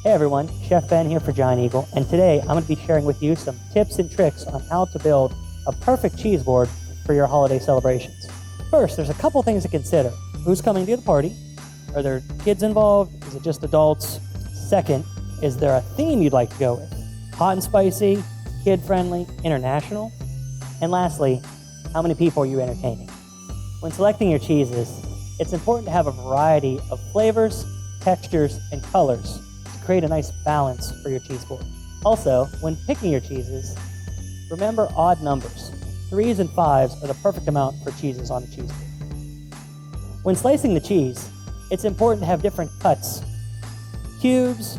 Hey everyone, Chef Ben here for Giant Eagle, and today I'm going to be sharing with you some tips and tricks on how to build a perfect cheese board for your holiday celebrations. First, there's a couple things to consider. Who's coming to the party? Are there kids involved? Is it just adults? Second, is there a theme you'd like to go with? Hot and spicy, kid-friendly, international? And lastly, how many people are you entertaining? When selecting your cheeses, it's important to have a variety of flavors, textures, and colors to create a nice balance for your cheese board. Also, when picking your cheeses, remember odd numbers. 3s and 5s are the perfect amount for cheeses on a cheese board. When slicing the cheese, it's important to have different cuts. Cubes,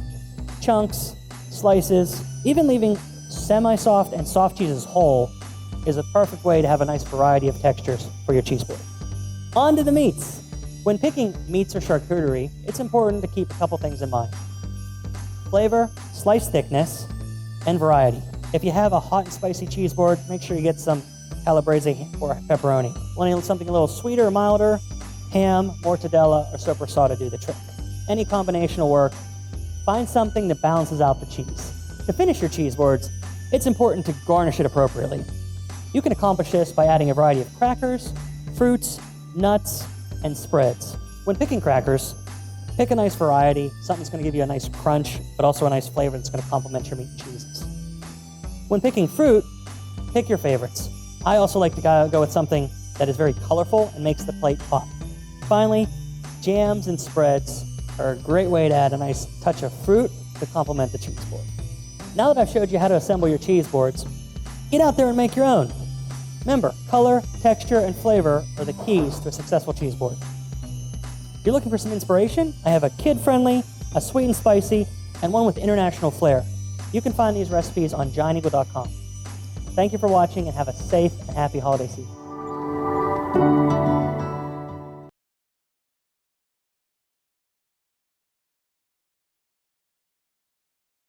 chunks, slices, even leaving semi-soft and soft cheeses whole is a perfect way to have a nice variety of textures for your cheese board. On to the meats. When picking meats or charcuterie, it's important to keep a couple things in mind. Flavor, slice thickness, and variety. If you have a hot and spicy cheese board, make sure you get some calabrese or pepperoni. Wanting something a little sweeter or milder, ham, mortadella, or soppressata to do the trick. Any combination will work. Find something that balances out the cheese. To finish your cheese boards, it's important to garnish it appropriately. You can accomplish this by adding a variety of crackers, fruits, nuts, and spreads. When picking crackers, pick a nice variety, something that's going to give you a nice crunch, but also a nice flavor that's going to complement your meat and cheeses. When picking fruit, pick your favorites. I also like to go with something that is very colorful and makes the plate pop. Finally, jams and spreads are a great way to add a nice touch of fruit to complement the cheese board. Now that I've showed you how to assemble your cheese boards, get out there and make your own. Remember, color, texture, and flavor are the keys to a successful cheese board. If you're looking for some inspiration, I have a kid-friendly, a sweet and spicy, and one with international flair. You can find these recipes on gianteagle.com. Thank you for watching and have a safe and happy holiday season.